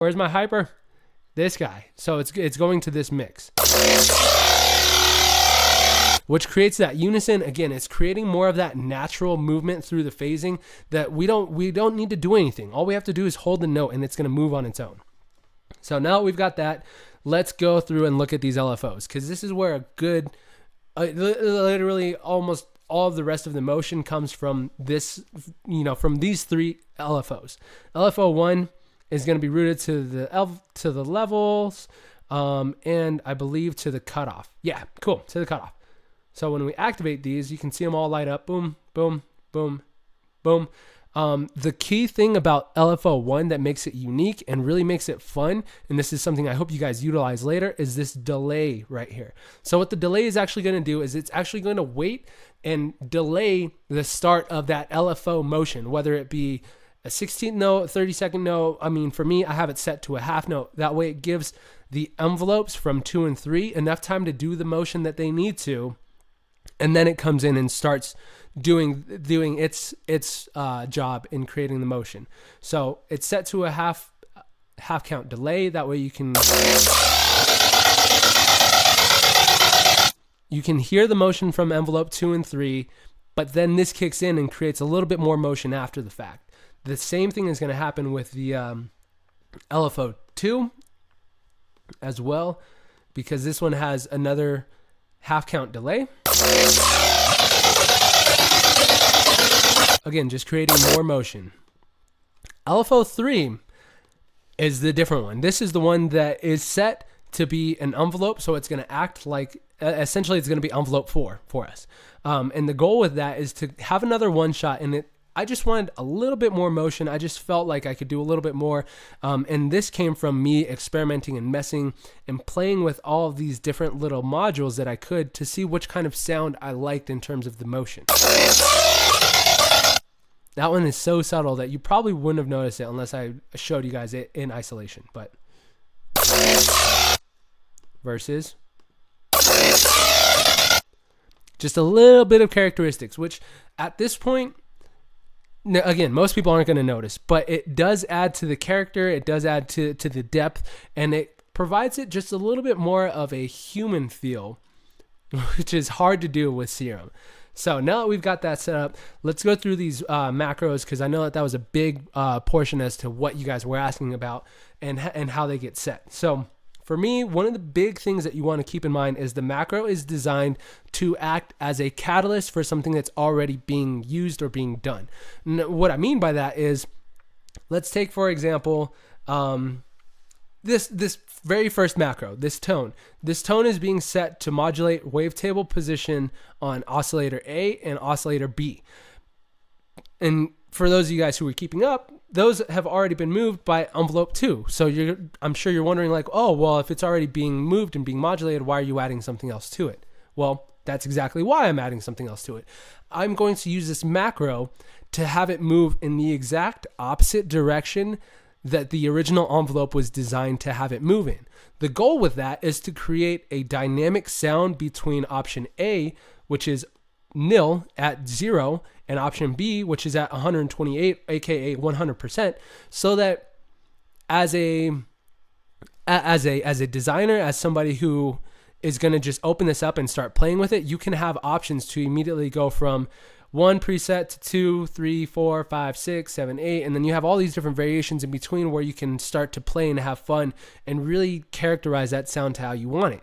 Where's my hyper? This guy. So it's going to this mix, which creates that unison. Again, it's creating more of that natural movement through the phasing that we don't need to do anything. All we have to do is hold the note and it's going to move on its own. So now we've got that, let's go through and look at these LFOs, because this is where a good, literally almost all of the rest of the motion comes from this, from these three LFOs. LFO 1 is going to be rooted to the levels, and I believe to the cutoff. Yeah, cool, to the cutoff. So when we activate these, you can see them all light up. Boom, boom, boom, boom. The key thing about LFO 1 that makes it unique and really makes it fun, and this is something I hope you guys utilize later, is this delay right here. So what the delay is actually going to do is it's actually going to wait and delay the start of that LFO motion, whether it be a 16th note, 30-second note. I mean, for me, I have it set to a half note. That way it gives the envelopes from 2 and 3 enough time to do the motion that they need to, and then it comes in and starts doing its job in creating the motion. So it's set to a half count delay. That way you can hear the motion from envelope 2 and 3, but then this kicks in and creates a little bit more motion after the fact. The same thing is going to happen with the LFO 2 as well, because this one has another half count delay. Again, just creating more motion. LFO 3 is the different one. This is the one that is set to be an envelope, so it's going to act like, essentially it's going to be envelope 4 for us. And the goal with that is to have another one shot, and I just wanted a little bit more motion. I just felt like I could do a little bit more. And this came from me experimenting and messing and playing with all of these different little modules that I could to see which kind of sound I liked in terms of the motion. That one is so subtle that you probably wouldn't have noticed it unless I showed you guys it in isolation. But versus just a little bit of characteristics, which at this point, again, most people aren't going to notice, but it does add to the character. It does add to the depth, and it provides it just a little bit more of a human feel, which is hard to do with Serum. So now that we've got that set up, let's go through these macros, because I know that was a big portion as to what you guys were asking about and how they get set. So for me, one of the big things that you want to keep in mind is the macro is designed to act as a catalyst for something that's already being used or being done. And what I mean by that is, let's take, for example, this very first macro, this tone. This tone is being set to modulate wavetable position on oscillator A and oscillator B. And for those of you guys who are keeping up, those have already been moved by envelope 2. So I'm sure you're wondering, like, oh, well, if it's already being moved and being modulated, why are you adding something else to it? Well, that's exactly why I'm adding something else to it. I'm going to use this macro to have it move in the exact opposite direction that the original envelope was designed to have it move in. The goal with that is to create a dynamic sound between option A, which is nil at 0, and option B, which is at 128, aka 100%, so that as a designer, as somebody who is going to just open this up and start playing with it, you can have options to immediately go from 1 preset to 2, 3, 4, 5, 6, 7, 8, and then you have all these different variations in between where you can start to play and have fun and really characterize that sound to how you want it.